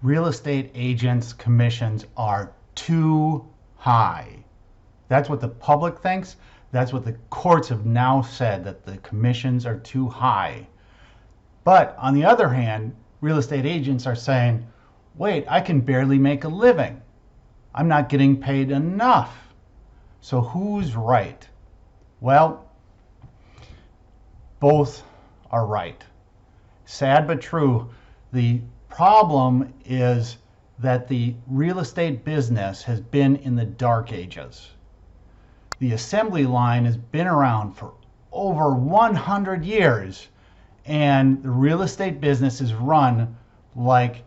real estate agents' commissions are too high. That's what the public thinks. That's what the courts have now said, that the commissions are too high. But on the other hand, real estate agents are saying, wait, I can barely make a living. I'm not getting paid enough. So who's right? Well, both are right. Sad but true. The problem is that the real estate business has been in the dark ages. The assembly line has been around for over 100 years, and the real estate business is run like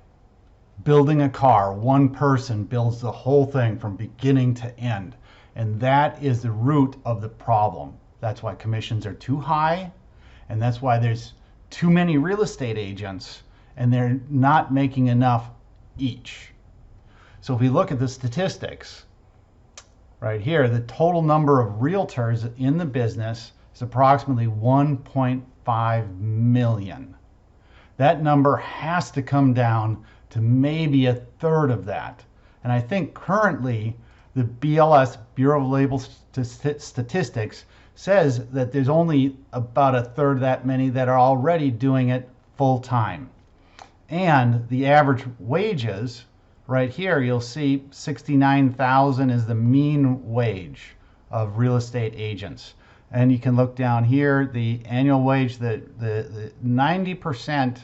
building a car. One person builds the whole thing from beginning to end. And that is the root of the problem. That's why commissions are too high, and that's why there's too many real estate agents, and they're not making enough each. So if we look at the statistics, right here, the total number of realtors in the business is approximately 1.5 million. That number has to come down to maybe a third of that. And I think currently the BLS, Bureau of Labor Statistics, says that there's only about a third that many that are already doing it full time. And the average wages, right here, you'll see 69,000 is the mean wage of real estate agents. And you can look down here, the annual wage, the 90%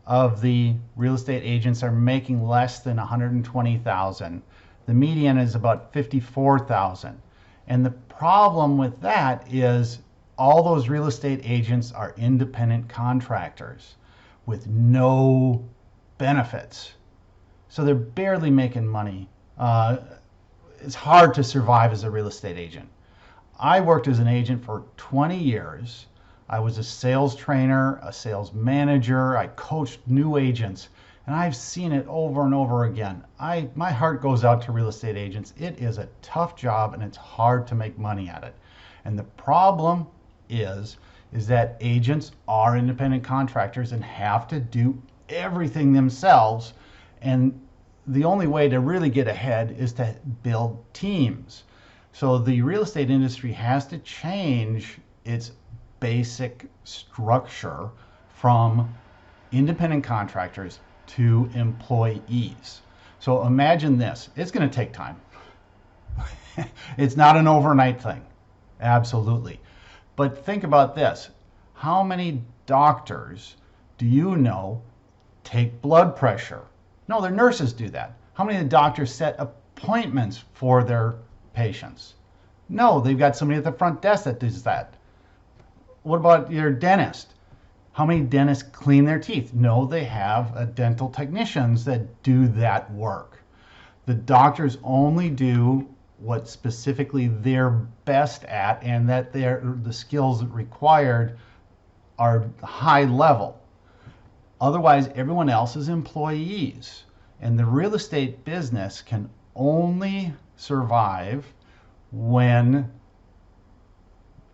of the real estate agents are making less than 120,000. The median is about 54,000. And the problem with that is all those real estate agents are independent contractors with no benefits. So they're barely making money. It's hard to survive as a real estate agent. I worked as an agent for 20 years. I was a sales trainer, a sales manager. I coached new agents, and I've seen it over and over again. My heart goes out to real estate agents. It is a tough job, and it's hard to make money at it. And the problem is that agents are independent contractors and have to do everything themselves. And the only way to really get ahead is to build teams. So the real estate industry has to change its basic structure from independent contractors to employees. So imagine this. It's going to take time. It's not an overnight thing. Absolutely. But think about this. How many doctors do you know take blood pressure? No, their nurses do that. How many of the doctors set appointments for their patients? No, they've got somebody at the front desk that does that. What about your dentist? How many dentists clean their teeth? No, they have dental technicians that do that work. The doctors only do what specifically they're best at, and that the skills required are high level. Otherwise, everyone else is employees. And the real estate business can only survive when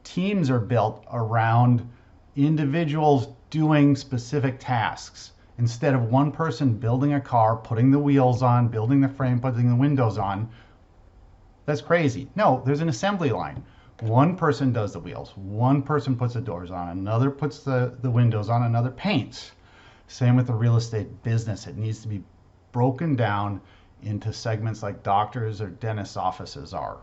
teams are built around individuals doing specific tasks. Instead of one person building a car, putting the wheels on, building the frame, putting the windows on. That's crazy. No, there's an assembly line. One person does the wheels, one person puts the doors on, another puts the windows on, another paints. Same with the real estate business. It needs to be broken down into segments like doctors or dentist offices are.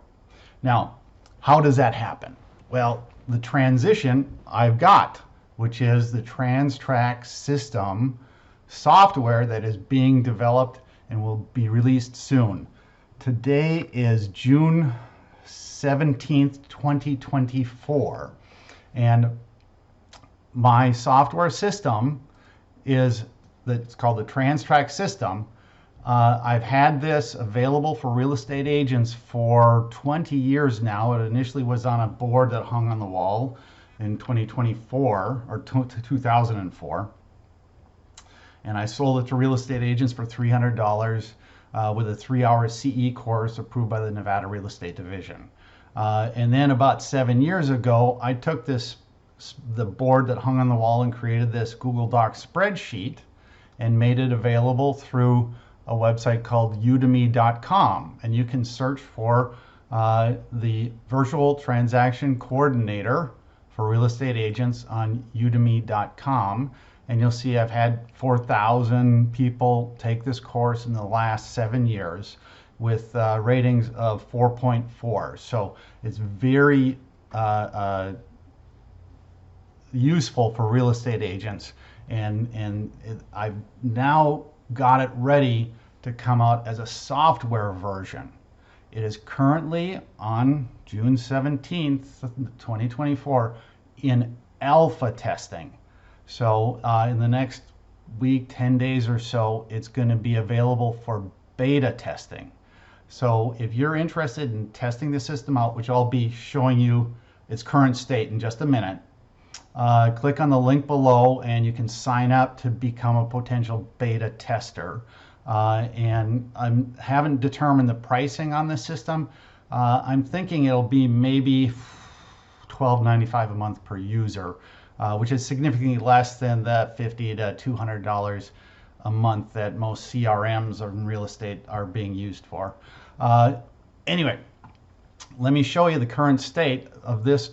Now, how does that happen? Well, the transition I've got, which is the TRANS-TRAC System software that is being developed and will be released soon. Today is June 17th, 2024, and my software system it's called the TRANS-TRAC System. I've had this available for real estate agents for 20 years now. It initially was on a board that hung on the wall in 2024 or 2004. And I sold it to real estate agents for $300 with a 3-hour CE course approved by the Nevada Real Estate Division. And then about 7 years ago, I took the board that hung on the wall and created this Google Docs spreadsheet. and made it available through a website called udemy.com. And you can search for the virtual transaction coordinator for real estate agents on udemy.com. And you'll see I've had 4,000 people take this course in the last 7 years with ratings of 4.4. So it's very useful for real estate agents. And I've now got it ready to come out as a software version. It is currently on June 17th, 2024 in alpha testing. So in the next week, 10 days or so, it's going to be available for beta testing. So if you're interested in testing the system out, which I'll be showing you its current state in just a minute, click on the link below and you can sign up to become a potential beta tester. And I haven't determined the pricing on this system. I'm thinking it'll be maybe $12.95 a month per user, which is significantly less than the $50 to $200 a month that most CRMs in real estate are being used for. Anyway, let me show you the current state of this.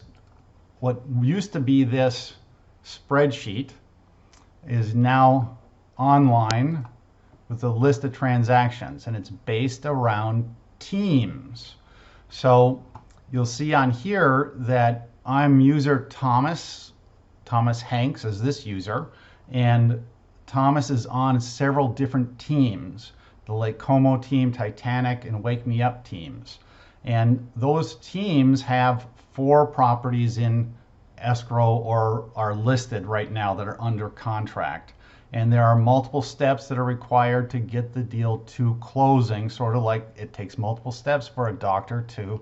What used to be this spreadsheet is now online with a list of transactions, and it's based around teams. So you'll see on here that I'm user Thomas Hanks is this user, and Thomas is on several different teams, the Lake Como team, Titanic, and Wake Me Up teams. And those teams have 4 properties in escrow or are listed right now that are under contract. And there are multiple steps that are required to get the deal to closing, sort of like it takes multiple steps for a doctor to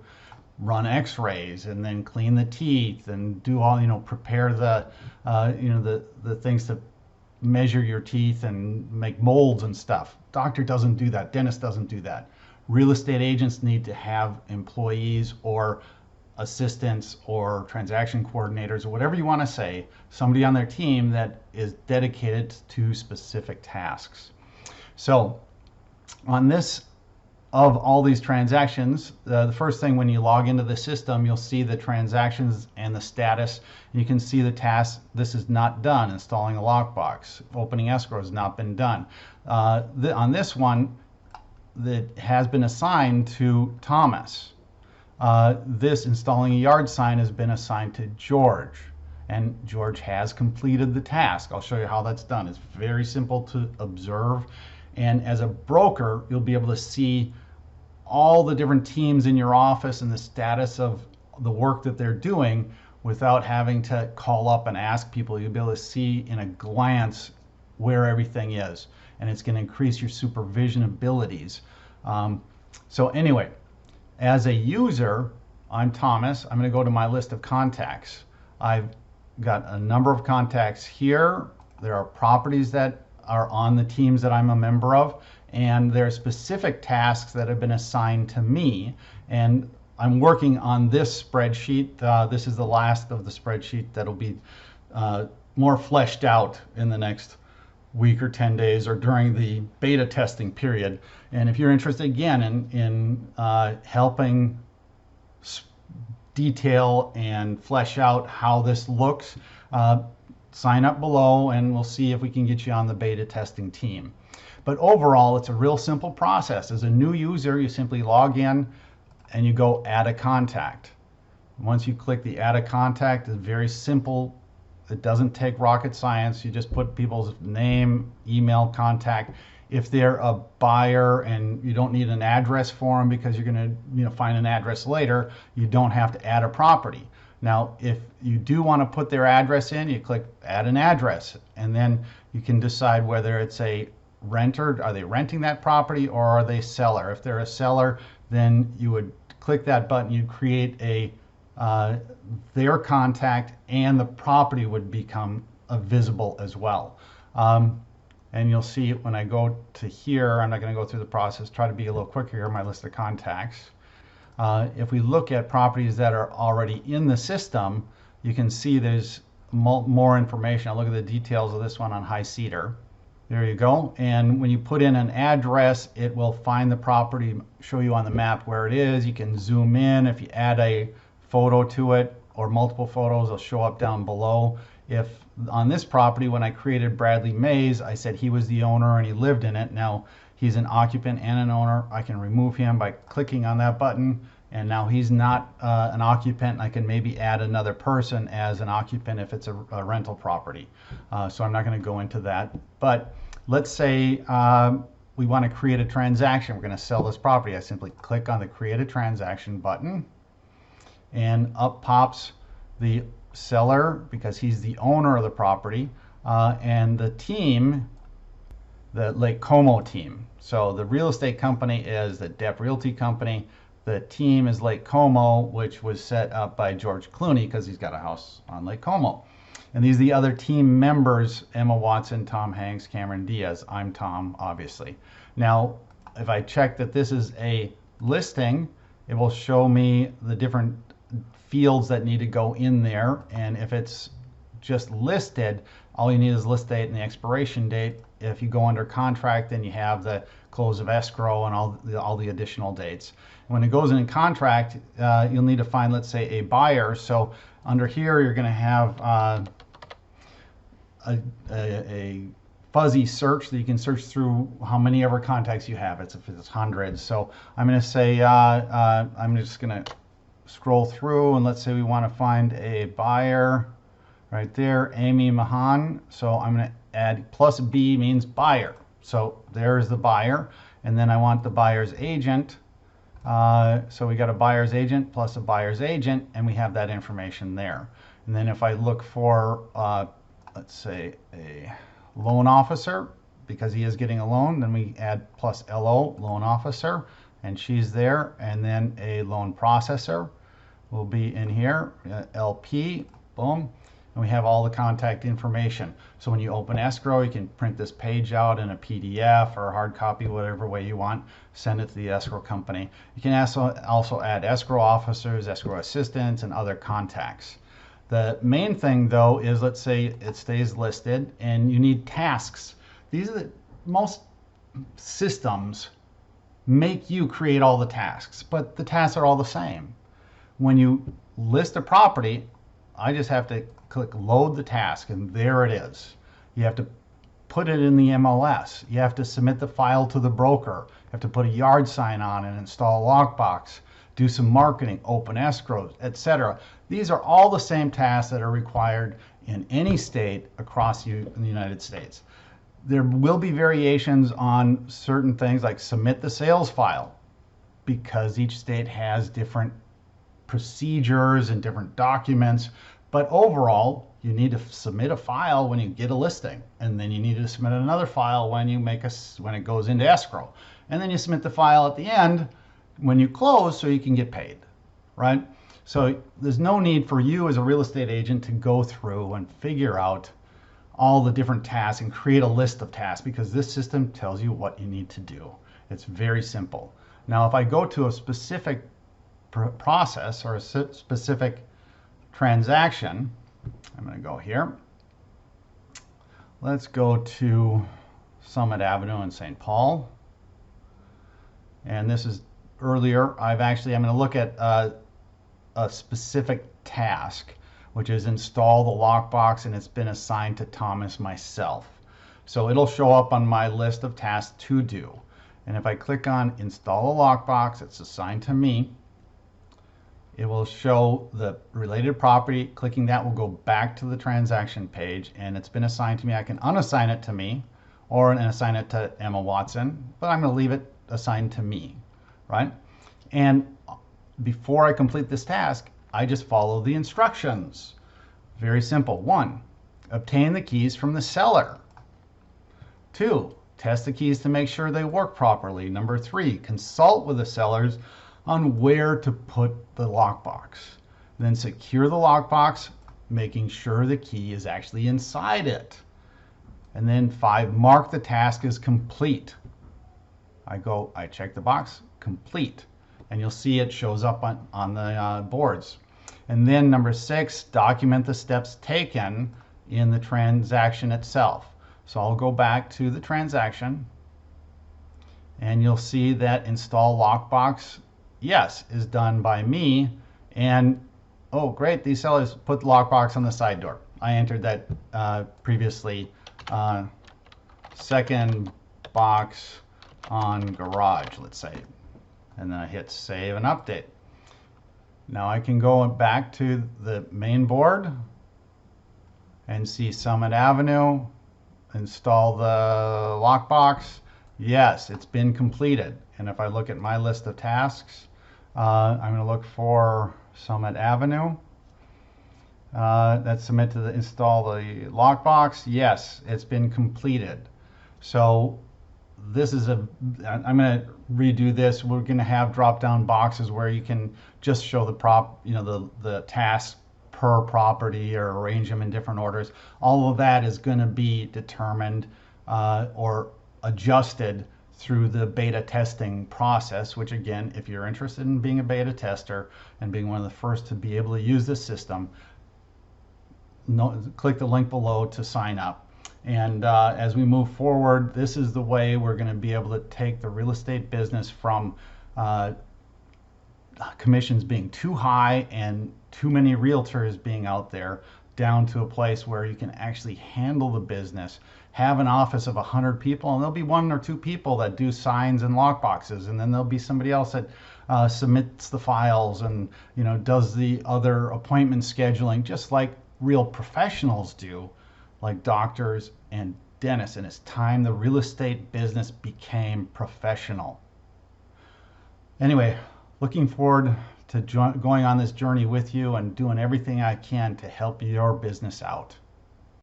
run x-rays and then clean the teeth and do all, prepare the, the things to measure your teeth and make molds and stuff. Doctor doesn't do that. Dentist doesn't do that. Real estate agents need to have employees or assistants or transaction coordinators or whatever you want to say, somebody on their team that is dedicated to specific tasks. So on this, of all these transactions, the first thing when you log into the system, you'll see the transactions and the status. And you can see the task, this is not done, installing a lockbox, opening escrow has not been done. On this one, that has been assigned to Thomas. This installing a yard sign has been assigned to George, and George has completed the task. I'll show you how that's done. It's very simple to observe, and as a broker, you'll be able to see all the different teams in your office and the status of the work that they're doing without having to call up and ask people. You'll be able to see in a glance where everything is, and it's going to increase your supervision abilities. So anyway, as a user, I'm Thomas. I'm going to go to my list of contacts. I've got a number of contacts here. There are properties that are on the teams that I'm a member of, and there are specific tasks that have been assigned to me, and I'm working on this spreadsheet. This is the last of the spreadsheet that'll be more fleshed out in the next week or 10 days or during the beta testing period. And if you're interested again in helping detail and flesh out how this looks, sign up below and we'll see if we can get you on the beta testing team. But overall, it's a real simple process. As a new user, you simply log in and you go add a contact. Once you click the add a contact, it's very simple. It doesn't take rocket science. You just put people's name, email, contact. If they're a buyer and you don't need an address for them because you're going to find an address later, you don't have to add a property. Now, if you do want to put their address in, you click add an address, and then you can decide whether it's a renter, are they renting that property, or are they seller. If they're a seller, then you would click that button, you create a their contact, and the property would become visible as well. And you'll see it when I go to here. I'm not going to go through the process, try to be a little quicker here, my list of contacts. If we look at properties that are already in the system, you can see there's more information. I'll look at the details of this one on High Cedar. There you go. And when you put in an address, it will find the property, show you on the map where it is. You can zoom in. If you add a photo to it or multiple photos, they'll show up down below. If on this property, when I created Bradley Mays, I said he was the owner and he lived in it. Now he's an occupant and an owner. I can remove him by clicking on that button. And now he's not an occupant. I can maybe add another person as an occupant if it's a rental property. So I'm not going to go into that. But let's say we want to create a transaction. We're going to sell this property. I simply click on the Create a Transaction button, and up pops the seller because he's the owner of the property, and the team, the Lake Como team. So the real estate company is the Depp Realty Company. The team is Lake Como, which was set up by George Clooney because he's got a house on Lake Como. And these are the other team members: Emma Watson, Tom Hanks, Cameron Diaz. I'm Tom, obviously. Now, if I check that this is a listing, it will show me the different fields that need to go in there. And if it's just listed, all you need is list date and the expiration date. If you go under contract, then you have the close of escrow and all the additional dates. When it goes in contract, you'll need to find, let's say, a buyer. So under here, you're going to have a fuzzy search that you can search through how many ever contacts you have. If it's hundreds. So I'm going to say, I'm just going to scroll through, and let's say we want to find a buyer right there, Amy Mahan. So I'm going to add plus B means buyer. So there's the buyer. And then I want the buyer's agent. So we got a buyer's agent plus a buyer's agent, and we have that information there. And then if I look for, let's say, a loan officer, because he is getting a loan, then we add plus LO, loan officer, and she's there. And then a loan processor will be in here, LP, boom. And we have all the contact information. So when you open escrow, you can print this page out in a PDF or a hard copy, whatever way you want, send it to the escrow company. You can also add escrow officers, escrow assistants, and other contacts. The main thing, though, is, let's say it stays listed and you need tasks. These are most systems make you create all the tasks, but the tasks are all the same. When you list a property, I just have to click load the task, and there it is. You have to put it in the MLS. You have to submit the file to the broker. You have to put a yard sign on and install a lockbox, do some marketing, open escrows, etc. These are all the same tasks that are required in any state across the United States. There will be variations on certain things, like submit the sales file, because each state has different procedures and different documents. But overall, you need to submit a file when you get a listing, and then you need to submit another file when it goes into escrow, and then you submit the file at the end when you close so you can get paid, right? So there's no need for you as a real estate agent to go through and figure out all the different tasks and create a list of tasks, because this system tells you what you need to do. It's very simple. Now, if I go to a specific process or a specific transaction, I'm going to go here. Let's go to Summit Avenue in St. Paul. And this is earlier. I'm going to look at a specific task, which is install the lockbox, and it's been assigned to Thomas myself. So it'll show up on my list of tasks to do. And if I click on install a lockbox, it's assigned to me. It will show the related property. Clicking that will go back to the transaction page, and it's been assigned to me. I can unassign it to me or assign it to Emma Watson, but I'm going to leave it assigned to me, right? And before I complete this task, I just follow the instructions. Very simple. 1, obtain the keys from the seller. 2, test the keys to make sure they work properly. Number 3, consult with the sellers on where to put the lockbox. Then secure the lockbox, making sure the key is actually inside it. And then 5, mark the task as complete. I check the box, complete. And you'll see it shows up on the boards. And then number 6, document the steps taken in the transaction itself. So I'll go back to the transaction, and you'll see that install lockbox, yes, is done by me. And oh, great, these sellers put the lockbox on the side door. I entered that previously. Second box on garage, let's say. And then I hit save and update. Now I can go back to the main board and see Summit Avenue, install the lockbox. Yes, it's been completed. And if I look at my list of tasks, I'm going to look for Summit Avenue. That's submit to the install the lockbox. Yes, it's been completed. So this is I'm going to redo this. We're going to have drop-down boxes where you can just show the tasks per property or arrange them in different orders. All of that is going to be determined or adjusted through the beta testing process, which again, if you're interested in being a beta tester and being one of the first to be able to use this system, click the link below to sign up. And as we move forward, this is the way we're going to be able to take the real estate business from commissions being too high and too many realtors being out there down to a place where you can actually handle the business, have an office of 100 people, and there'll be 1 or 2 people that do signs and lockboxes, and then there'll be somebody else that submits the files and does the other appointment scheduling, just like real professionals do, like doctors and dentists. And it's time the real estate business became professional. Anyway, looking forward to going on this journey with you and doing everything I can to help your business out.